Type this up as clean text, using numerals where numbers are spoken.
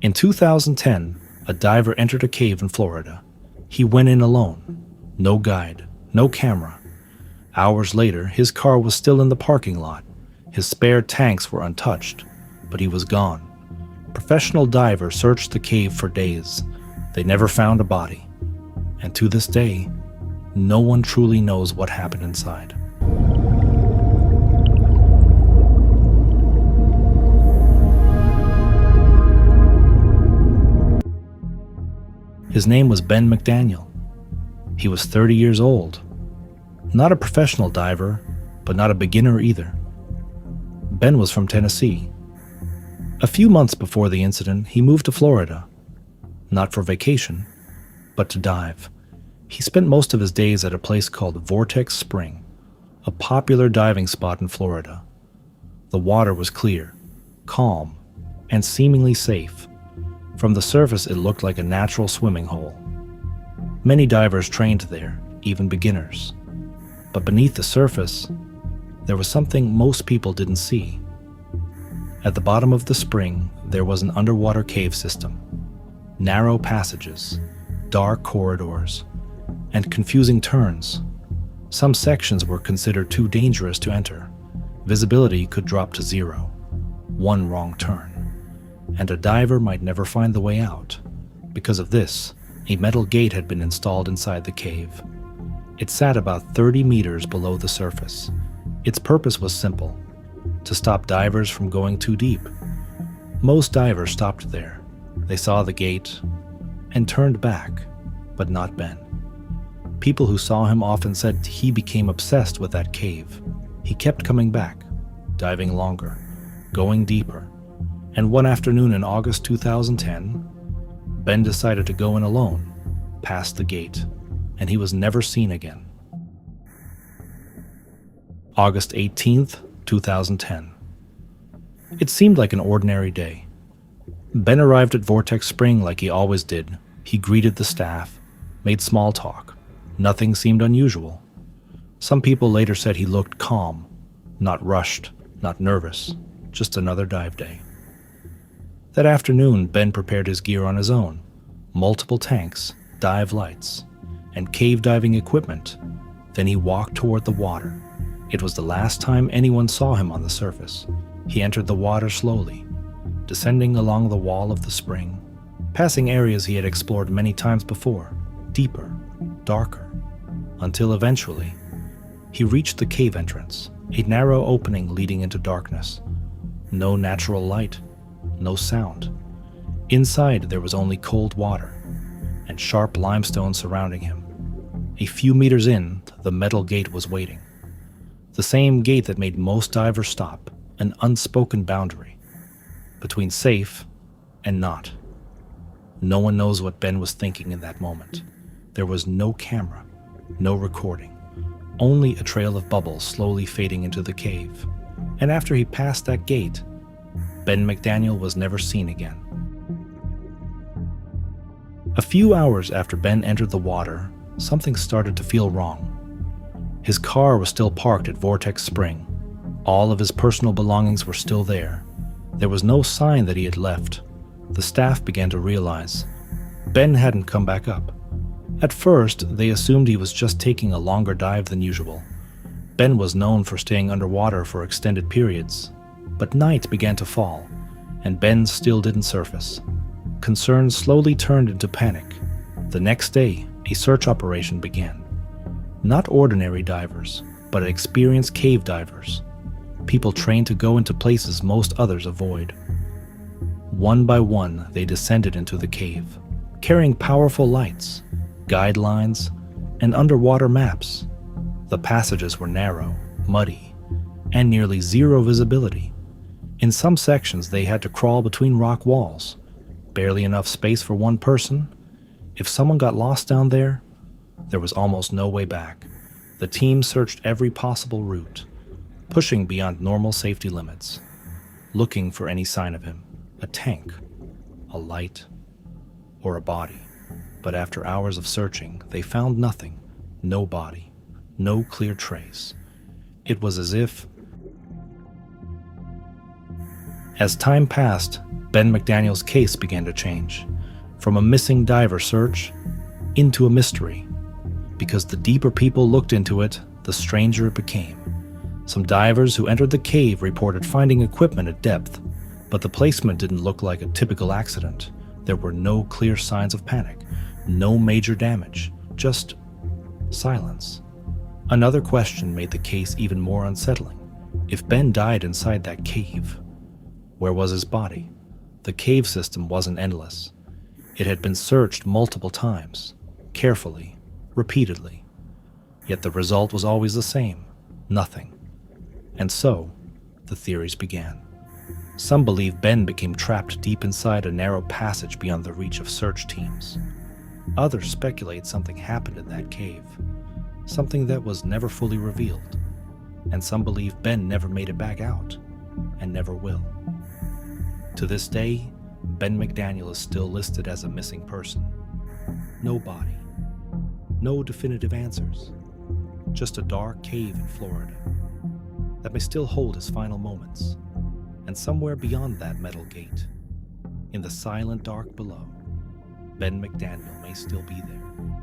In 2010, a diver entered a cave in Florida. He went in alone. No guide, no camera. Hours later, his car was still in the parking lot. His spare tanks were untouched, but he was gone. Professional divers searched the cave for days. They never found a body. And to this day, no one truly knows what happened inside. His name was Ben McDaniel. He was 30 years old. Not a professional diver, but not a beginner either. Ben was from Tennessee. A few months before the incident, he moved to Florida. Not for vacation, but to dive. He spent most of his days at a place called Vortex Spring, a popular diving spot in Florida. The water was clear, calm, and seemingly safe. From the surface, it looked like a natural swimming hole. Many divers trained there, even beginners. But beneath the surface, there was something most people didn't see. At the bottom of the spring, there was an underwater cave system. Narrow passages, dark corridors, and confusing turns. Some sections were considered too dangerous to enter. Visibility could drop to zero. One wrong turn, and a diver might never find the way out. Because of this, a metal gate had been installed inside the cave. It sat about 30 meters below the surface. Its purpose was simple: to stop divers from going too deep. Most divers stopped there. They saw the gate and turned back, but not Ben. People who saw him often said he became obsessed with that cave. He kept coming back, diving longer, going deeper. And one afternoon in August 2010, Ben decided to go in alone, past the gate, and he was never seen again. August 18th, 2010. It seemed like an ordinary day. Ben arrived at Vortex Spring like he always did. He greeted the staff, made small talk. Nothing seemed unusual. Some people later said he looked calm, not rushed, not nervous, just another dive day. That afternoon, Ben prepared his gear on his own: multiple tanks, dive lights, and cave diving equipment. Then he walked toward the water. It was the last time anyone saw him on the surface. He entered the water slowly, descending along the wall of the spring, passing areas he had explored many times before, deeper, darker, until eventually, he reached the cave entrance, a narrow opening leading into darkness. No natural light, no sound. Inside, there was only cold water and sharp limestone surrounding him. A few meters in, the metal gate was waiting. The same gate that made most divers stop, an unspoken boundary between safe and not. No one knows what Ben was thinking in that moment. There was no camera, no recording, only a trail of bubbles slowly fading into the cave. And after he passed that gate, Ben McDaniel was never seen again. A few hours after Ben entered the water, something started to feel wrong. His car was still parked at Vortex Spring. All of his personal belongings were still there. There was no sign that he had left. The staff began to realize Ben hadn't come back up. At first, they assumed he was just taking a longer dive than usual. Ben was known for staying underwater for extended periods. But night began to fall, and Ben still didn't surface. Concerns slowly turned into panic. The next day, a search operation began. Not ordinary divers, but experienced cave divers. People trained to go into places most others avoid. One by one, they descended into the cave, carrying powerful lights, guidelines, and underwater maps. The passages were narrow, muddy, and nearly zero visibility. In some sections, they had to crawl between rock walls, barely enough space for one person. If someone got lost down there, there was almost no way back. The team searched every possible route, pushing beyond normal safety limits, looking for any sign of him, a tank, a light, or a body. But after hours of searching, they found nothing, no body, no clear trace. It was as time passed, Ben McDaniel's case began to change, from a missing diver search into a mystery. Because the deeper people looked into it, the stranger it became. Some divers who entered the cave reported finding equipment at depth, but the placement didn't look like a typical accident. There were no clear signs of panic, no major damage, just silence. Another question made the case even more unsettling. If Ben died inside that cave, where was his body? The cave system wasn't endless. It had been searched multiple times, carefully, repeatedly. Yet the result was always the same, nothing. And so, the theories began. Some believe Ben became trapped deep inside a narrow passage beyond the reach of search teams. Others speculate something happened in that cave, something that was never fully revealed. And some believe Ben never made it back out, and never will. To this day, Ben McDaniel is still listed as a missing person. No body, no definitive answers, just a dark cave in Florida that may still hold his final moments. And somewhere beyond that metal gate, in the silent dark below, Ben McDaniel may still be there.